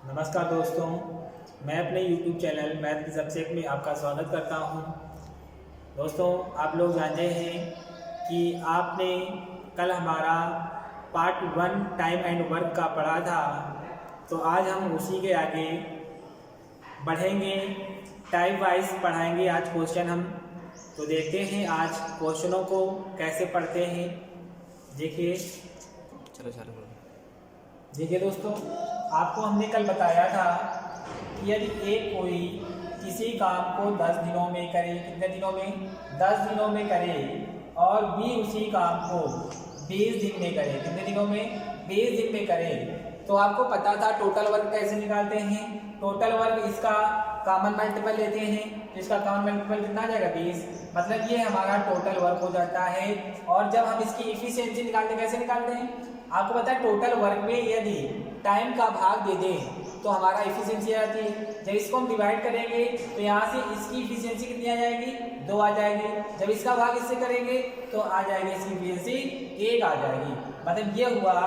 नमस्कार दोस्तों, मैं अपने YouTube चैनल मैथ की सब्जेक्ट में आपका स्वागत करता हूं। दोस्तों, आप लोग जानते हैं कि आपने कल हमारा पार्ट 1 टाइम एंड वर्क का पढ़ा था, तो आज हम उसी के आगे बढ़ेंगे। टाइप वाइज पढ़ाएंगे आज क्वेश्चन हम। तो देखते हैं आज क्वेश्चनों को कैसे पढ़ते हैं। देखिए दोस्तों, आपको हमने कल बताया था कि यदि ए कोई किसी काम को 10 दिनों में करे, कितने दिनों में? 10 दिनों में करे, और बी उसी काम को 20 दिन में करे, कितने दिनों में? 20 दिन में करे, तो आपको पता था टोटल वर्क कैसे निकालते हैं। टोटल वर्क इसका कॉमन मल्टीपल लेते हैं, इसका कॉमन मल्टीपल कितना आ जाएगा? 20। मतलब ये हमारा टोटल वर्क हो जाता है। और जब हम इसकी इफिशिएंसी निकालते कैसे निकालते हैं? आपको पता है टोटल वर्क में यदि टाइम का भाग दे दें तो हमारा इफिशिएंसी आ जाती है। जब इसको हम डिवाइड करेंगे तो यहाँ से इसकी इफिशिएंसी कितनी आ जाएगी? 2 आ जाएगी। जब इसका भाग इससे करेंगे तो आ जाएगी इसकी इफिशिएंसी 1 आ जाएगी। मतलब ये हुआ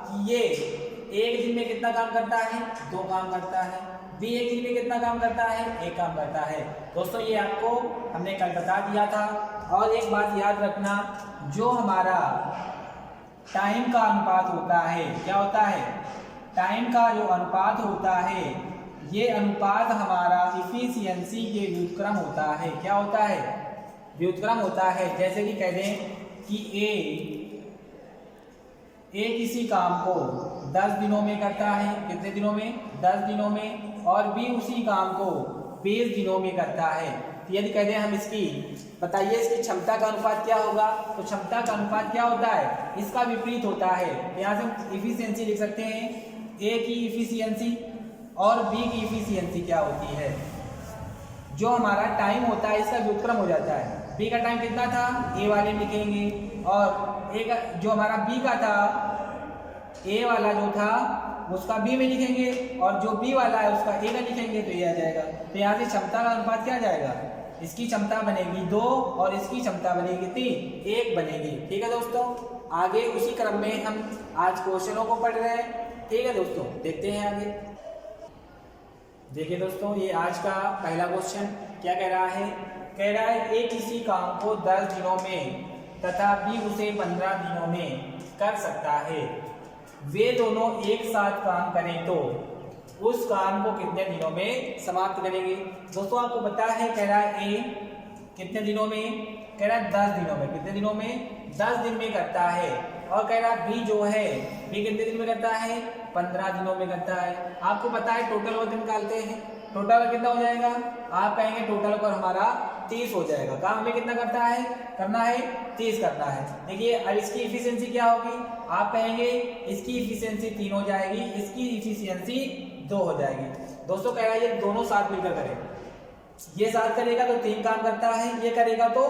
कि ये एक दिन में कितना काम करता है? 2 काम करता है। बी एक दिन में कितना काम करता है? 1 काम करता है। दोस्तों, ये आपको हमने कल बता दिया था। और एक बात याद रखना, जो हमारा टाइम का अनुपात होता है, क्या होता है? टाइम का जो अनुपात होता है, ये अनुपात हमारा इफिशियंसी के व्युत्क्रम होता है। क्या होता है? व्युत्क्रम होता है। जैसे कि कह दें कि ए किसी काम को 10 दिनों में करता है, कितने दिनों में? 10 दिनों में, और बी उसी काम को 20 दिनों में करता है। तो यदि कह दें हम इसकी, बताइए इसकी क्षमता का अनुपात क्या होगा? तो क्षमता का अनुपात क्या होता है? इसका विपरीत होता है। यहाँ से हम इफिशियंसी लिख सकते हैं, ए की इफिशियंसी और बी की इफिशियंसी क्या होती है? जो हमारा टाइम होता है इसका व्युत्क्रम हो जाता है। बी का टाइम कितना था? ए वाले लिखेंगे, और ए का जो हमारा बी का था, ए वाला जो था उसका बी में लिखेंगे, और जो बी वाला है उसका ए में लिखेंगे, तो ये आ जाएगा। तो यहाँ से क्षमता का अनुपात क्या आ जाएगा? इसकी क्षमता बनेगी 2 और इसकी क्षमता बनेगी 3, 1 बनेगी। ठीक है दोस्तों, आगे उसी क्रम में हम आज क्वेश्चनों को पढ़ रहे हैं। ठीक है दोस्तों, देखते हैं आगे। देखिए दोस्तों, ये आज का पहला क्वेश्चन क्या कह रहा है? कह रहा है ए किसी काम को 10 दिनों में तथा बी उसे 15 दिनों में कर सकता है। वे दोनों एक साथ काम करें तो उस काम को कितने दिनों में समाप्त करेंगे? दोस्तों, आपको पता है कह रहा है ए कितने दिनों में? कह रहा है 10 दिनों में। कितने दिनों में? 10 दिन में करता है। और कह रहा है बी जो है, बी कितने दिन में करता है? 15 दिनों में करता है। आपको पता है टोटल वर्क निकालते हैं, टोटल वर्क कितना हो जाएगा? आप कहेंगे टोटल वर्क हमारा 30 हो जाएगा। काम हमें कितना करता है? करना है 30 करना है। देखिए अब इसकी इफिशियंसी क्या होगी? आप कहेंगे इसकी इफिशियंसी 3 हो जाएगी, इसकी इफिशियंसी 2 हो जाएगी। दोस्तों, कह रहा है ये दोनों साथ मिलकर करें। ये साथ करेगा तो 3 काम करता है, ये करेगा तो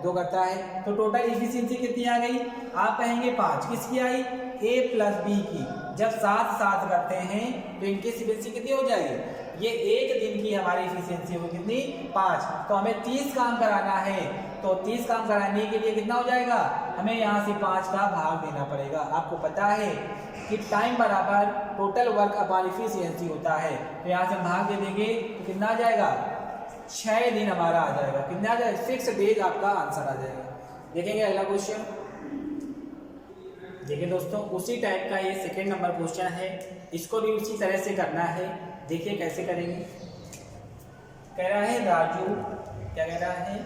2 करता है। तो टोटल इफिशियंसी कितनी आ गई? आप कहेंगे 5। किसकी आई? ए प्लस बी की। जब साथ साथ करते हैं तो इनकी इफिशियंसी कितनी हो जाएगी? ये एक दिन की हमारी इफिशियंसी होगी कितनी? 5। तो हमें 30 काम कराना है, तो 30 काम कराने के लिए कितना हो जाएगा? हमें यहाँ से 5 का भाग देना पड़ेगा। आपको पता है कि टाइम बराबर टोटल वर्क अपॉन इफिशियंसी होता है। तो यहाँ से हम भाग दे देंगे तो कितना आ जाएगा? 6 दिन हमारा आ जाएगा। कितना आ जाएगा? 6 डेज आपका आंसर आ जाएगा। देखेंगे अगला क्वेश्चन। देखिए दोस्तों, उसी टाइप का ये सेकेंड नंबर क्वेश्चन है। इसको भी उसी तरह से करना है। देखिए कैसे करेंगे। कह रहा है राजू, क्या कह रहा है?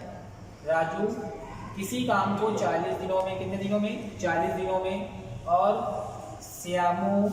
राजू किसी काम को 40 दिनों में, कितने दिनों में? 40 दिनों में, और श्यामू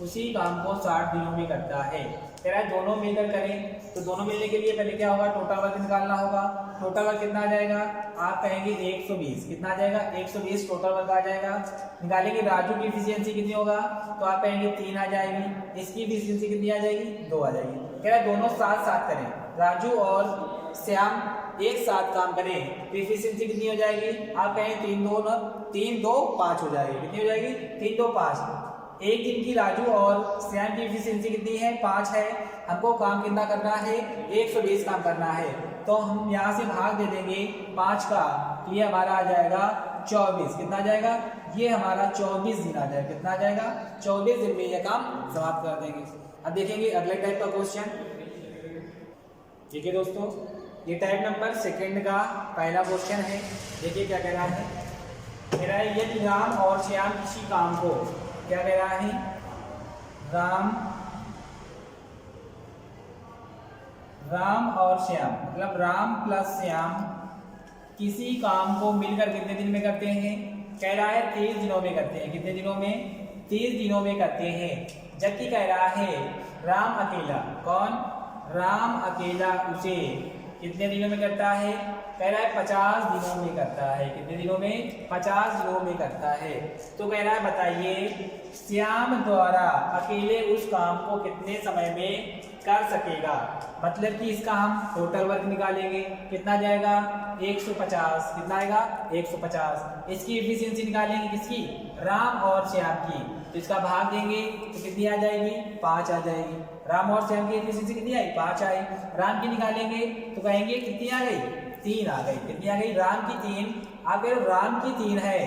उसी काम को 60 दिनों में करता है। कह रहा है दोनों मिलकर करें, तो दोनों मिलने के लिए पहले क्या होगा? टोटल वर्क निकालना होगा। टोटल वर्क कितना आ जाएगा? आप कहेंगे 120। कितना आ जाएगा? 120 टोटल वर्क आ जाएगा। निकालेंगे राजू की इफिशियंसी कितनी होगा? तो आप कहेंगे 3 आ जाएगी। इसकी इफिशियंसी कितनी आ जाएगी? 2 आ जाएगी। कह रहा है दोनों साथ साथ करें, राजू और श्याम एक साथ काम करें तो इफिशियंसी कितनी हो जाएगी? आप कहें 3 2 5 हो जाएगी। कितनी हो जाएगी? 3 2 5। एक दिन की राजू और श्याम की इफिशियंसी कितनी है? 5 है। हमको काम कितना करना है? 120 काम करना है। तो हम यहाँ से भाग दे देंगे 5 का, तो ये हमारा आ जाएगा 24। कितना आ जाएगा? ये हमारा 24 दिन आ जाएगा। कितना आ जाएगा? 24 दिन में ये काम समाप्त कर देंगे। अब देखेंगे अगले टाइप का क्वेश्चन। ठीक है दोस्तों, ये टाइप नंबर सेकंड का पहला क्वेश्चन है। देखिए क्या कह रहा है, कह रहा है यदि राम और श्याम किसी काम को, क्या कह रहा है, राम और श्याम मतलब राम प्लस श्याम किसी काम को मिलकर कितने दिन में करते हैं, कह रहा है 30 दिनों में करते हैं। कितने दिनों में, 30 दिनों में करते हैं। जबकि कह रहा है राम अकेला, कौन, राम अकेला उसे कितने दिनों में करता है, कह रहा है 50 दिनों में करता है। कितने दिनों में, 50 दिनों में करता है। तो कह रहा है बताइए श्याम द्वारा अकेले उस काम को कितने समय में कर सकेगा। मतलब कि इसका हम टोटल वर्क निकालेंगे, कितना जाएगा 150, कितना आएगा 150। इसकी एफिशिएंसी निकालेंगे किसकी, राम और श्याम की, तो इसका भाग देंगे तो कितनी आ जाएगी, 5 आ जाएगी। राम और श्याम की एफिशिएंसी कितनी आई, 5 आई। राम की निकालेंगे तो कहेंगे कितनी आ गई, 3 आ गई। कितनी आ गई, राम की 3। आप कह रहे हो राम की 3 है,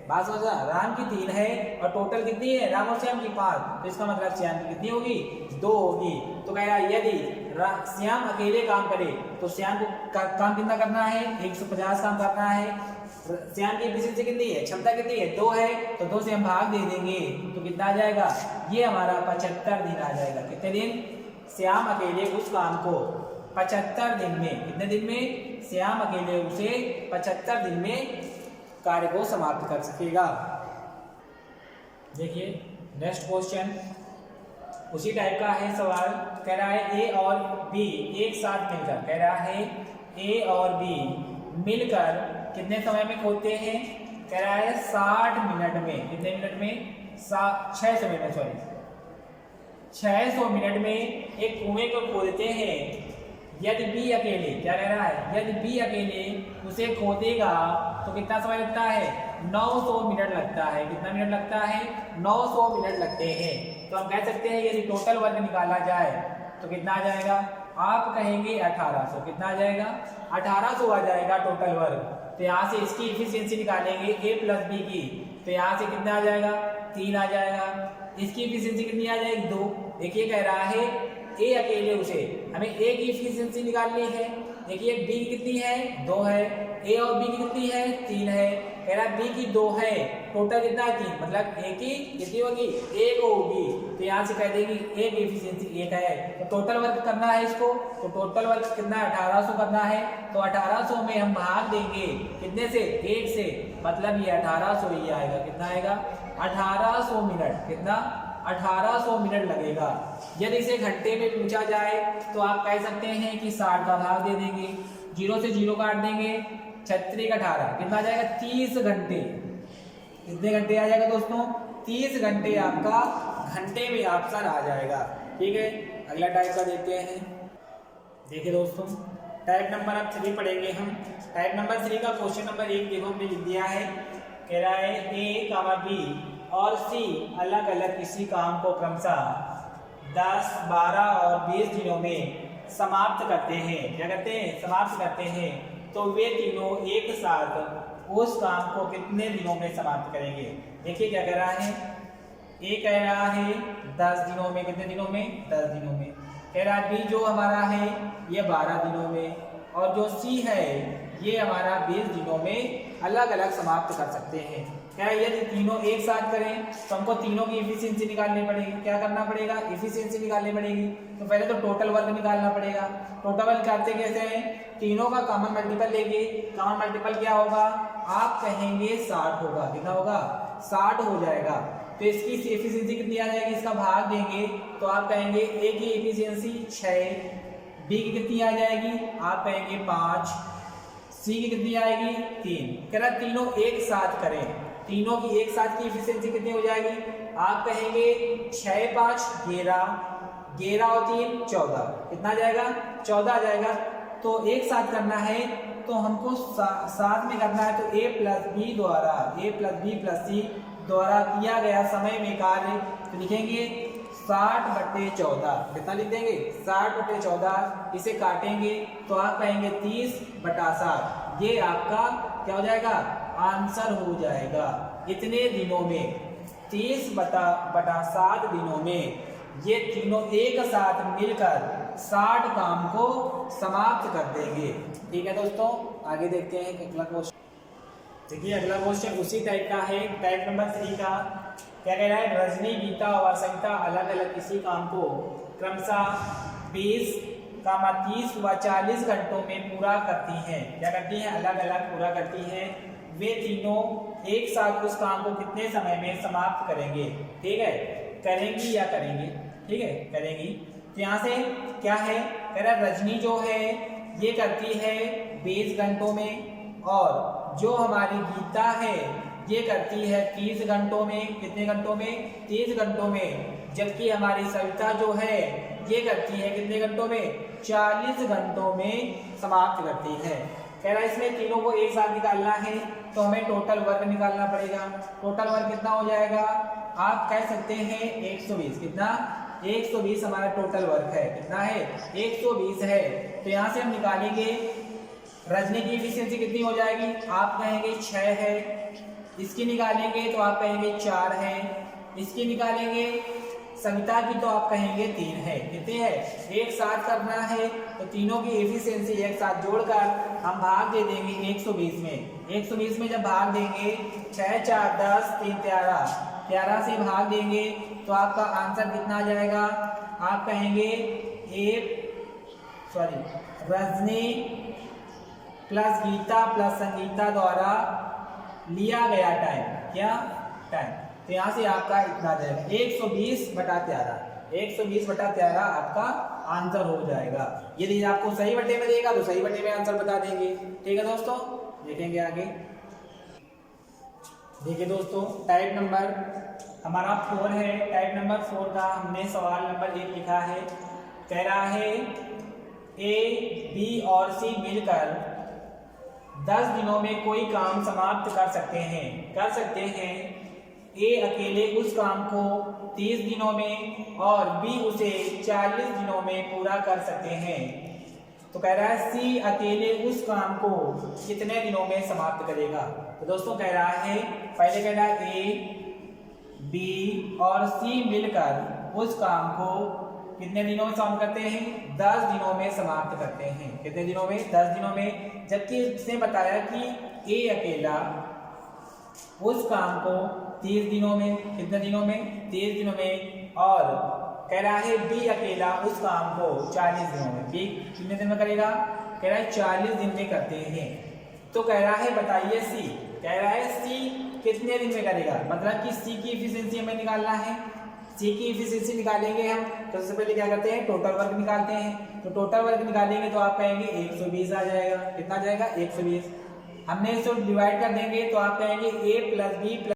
बात समझा, राम की 3 है और टोटल कितनी है, राम और श्याम की 5, तो इसका मतलब श्याम की कितनी होगी, 2 होगी। तो कह रहा है यदि श्याम अकेले काम करे तो श्याम को काम कितना करना है, 150 काम करना है। श्याम की एफिशिएंसी कितनी है, क्षमता कितनी है, 2 है, तो 2 से हम भाग दे देंगे तो कितना आ जाएगा, ये हमारा 75 दिन आ जाएगा। कितने दिन, श्याम अकेले उस काम को 75 दिन में, कितने दिन में, श्याम अकेले उसे 75 दिन में कार्य को समाप्त कर सकेगा। देखिए नेक्स्ट क्वेश्चन उसी टाइप का है सवाल। कह रहा है ए और बी एक साथ मिलकर, कह रहा है ए और बी मिलकर कितने समय में खोदते हैं, कह रहा है 60 मिनट में। कितने मिनट में, 600 मिनट, सॉरी 600 मिनट में एक कुएं को खोदते हैं। यदि बी अकेले, क्या कह रहा है, यदि बी अकेले उसे खोदेगा तो कितना समय लगता है, 900 मिनट लगता है। कितना मिनट लगता है, 900 मिनट लगते हैं। तो हम कह सकते हैं यदि टोटल वर्क निकाला जाए तो कितना आ जाएगा, आप कहेंगे 1800। कितना आ जाएगा, 1800 आ जाएगा टोटल वर्क। तो यहाँ से इसकी एफिशिएंसी निकालेंगे ए प्लस बी की, तो यहाँ से कितना आ जाएगा, 3 आ जाएगा। इसकी एफिशिएंसी कितनी आ जाएगी, 2। देखिए कह रहा है ए अकेले उसे, हमें ए की एफिशिएंसी निकालनी है। देखिए बी की कितनी है, 2 है, ए और बी की कितनी है, 3 है। कह रहा बी की 2 है, टोटल कितना है 3, मतलब ए की कितनी होगी, 1 होगी। तो यहाँ से कह देंगे ए की एफिशिएंसी 1 है। तो टोटल वर्क करना है इसको, तो टोटल वर्क कितना है, 1800 करना है। तो 1800 में हम भाग देंगे कितने से, 1 से, मतलब ये 1800 ही आएगा। कितना आएगा, 1800 मिनट। कितना, 1800 मिनट लगेगा। यदि इसे घंटे में पूछा जाए तो आप कह सकते हैं कि 60 का भाग दे देंगे, 0 से 0 काट देंगे, 36 का 18, कितना आ जाएगा, 30 घंटे। कितने घंटे आ जाएगा दोस्तों, 30 घंटे आपका घंटे में ऑप्शन आ जाएगा। ठीक है, अगला टाइप का देखते हैं। देखिए दोस्तों टाइप नंबर अब 3 पढ़ेंगे हम। टाइप नंबर 3 का क्वेश्चन नंबर 1 देखो हमने लिख दिया है। कह रहा है ए, बी और सी अलग अलग किसी काम को क्रमशः 10, 12 और 20 दिनों में समाप्त करते हैं। क्या करते हैं, समाप्त करते हैं। तो वे तीनों एक साथ उस काम को कितने दिनों में समाप्त करेंगे। देखिए क्या कह रहा है, ए कह रहा है 10 दिनों में। कितने दिनों में, 10 दिनों में। कह रहा है बी जो हमारा है ये 12 दिनों में, और जो सी है ये हमारा 20 दिनों में अलग अलग समाप्त कर सकते हैं। क्या यदि तीनों एक साथ करें तो हमको तीनों की एफिशिएंसी निकालनी पड़ेगी। क्या करना पड़ेगा, एफिशिएंसी निकालनी पड़ेगी। तो पहले तो टोटल वर्क निकालना पड़ेगा। टोटल वर्क करते कैसे हैं, तीनों का कॉमन मल्टीपल लेंगे। कॉमन मल्टीपल क्या होगा, आप कहेंगे 60 होगा। कितना होगा, 60 हो जाएगा। तो इसकी एफिशिएंसी कितनी आ जाएगी, इसका भाग देंगे तो आप कहेंगे ए की एफिशिएंसी 6, बी की कितनी आ जाएगी, आप कहेंगे 5, सी की कितनी आएगी 3। कह रहा तीनों एक साथ करें, तीनों की एक साथ की एफिशिएंसी कितनी हो जाएगी, आप कहेंगे 6, 5, 11, 11 और 3 14। कितना आ जाएगा, 14 आ जाएगा। तो एक साथ करना है तो हमको साथ में करना है। तो ए प्लस बी द्वारा, ए प्लस बी प्लस सी द्वारा किया गया समय में कार्य, तो लिखेंगे 60/14। कितना लिख देंगे, 60/14। इसे काटेंगे तो आप कहेंगे 30/7। ये आपका क्या हो जाएगा, आंसर हो जाएगा। इतने दिनों में 30/7 दिनों में ये तीनों एक साथ मिलकर 60 काम को समाप्त कर देंगे। ठीक है दोस्तों, आगे देखते हैं अगला क्वेश्चन। देखिए अगला क्वेश्चन उसी टाइप का है, टाइप नंबर 3 का। क्या कह रहा है, रजनी, गीता और संगीता अलग अलग किसी काम को क्रमशः 20, 30 व 40 घंटों में पूरा करती हैं। क्या करती हैं, अलग अलग पूरा करती हैं। वे तीनों एक साथ उस काम को कितने समय में समाप्त करेंगे। ठीक है, करेंगी या करेंगे, ठीक है करेंगी। तो यहाँ से क्या है, कह रहा है रजनी जो है ये करती है 20 घंटों में, और जो हमारी गीता है ये करती है 30 घंटों में। कितने घंटों में, 30 घंटों में। जबकि हमारी सविता जो है ये करती है कितने घंटों में, 40 घंटों में समाप्त करती है। कह रहा है इसमें तीनों को एक साथ निकालना है तो हमें टोटल वर्क निकालना पड़ेगा। टोटल वर्क कितना हो जाएगा, आप कह सकते हैं 120। कितना, 120 हमारा टोटल वर्क है। कितना है, 120 है। तो यहाँ से हम निकालेंगे रजनी की एफिशिएंसी कितनी हो जाएगी, आप कहेंगे 6 है। इसकी निकालेंगे तो आप कहेंगे 4 है। इसकी निकालेंगे सविता की तो आप कहेंगे 3 है। कितने है, एक साथ करना है तो तीनों की एफिशिएंसी एक साथ जोड़कर हम भाग दे देंगे 120 में। 120 में जब भाग देंगे 6 4 10 3 13 से भाग देंगे तो आपका आंसर कितना आ जाएगा, आप कहेंगे रजनी प्लस गीता प्लस संगीता द्वारा लिया गया टाइम, क्या टाइम। तो यहाँ से आपका इतना आ जाएगा 120/13। 120/13 आपका आंसर हो जाएगा। यदि आपको सही बटे में देगा तो सही बटे में आंसर बता देंगे। ठीक है दोस्तों, देखेंगे आगे। देखिए दोस्तों, टाइप नंबर हमारा 4 है। टाइप नंबर 4 का हमने सवाल नंबर 1 लिखा है। कह रहा है ए, बी और सी मिलकर 10 दिनों में कोई काम समाप्त कर सकते हैं। ए अकेले उस काम को 30 दिनों में और बी उसे 40 दिनों में पूरा कर सकते हैं। तो कह रहा है सी अकेले उस काम को कितने दिनों में समाप्त करेगा। तो दोस्तों कह रहा है, पहले कह रहा है ए, बी और सी मिलकर उस काम को कितने दिनों में समाप्त करते हैं, 10 दिनों में समाप्त करते हैं। कितने दिनों में, 10 दिनों में। जबकि इसने बताया कि ए अकेला उस काम को 30 दिनों में, कितने दिनों में, 30 दिनों में। और कह रहा है बी अकेला उस काम को 40 दिनों में। बी कितने दिन में करेगा, कह रहा है 40 दिन में करते हैं। तो कह रहा है बताइए सी, कह रहा है सी कितने दिन में करेगा, मतलब कि सी की एफिशिएंसी हमें निकालना है। सी की एफिशिएंसी निकालेंगे हम तो सबसे पहले क्या करते हैं, टोटल वर्क निकालते हैं। तो टोटल वर्क निकालेंगे तो आप कहेंगे 120 आ जाएगा। कितना आ जाएगा, 120। हमने इसको डिवाइड कर देंगे तो आप कहेंगे ए प्लस बी प्लस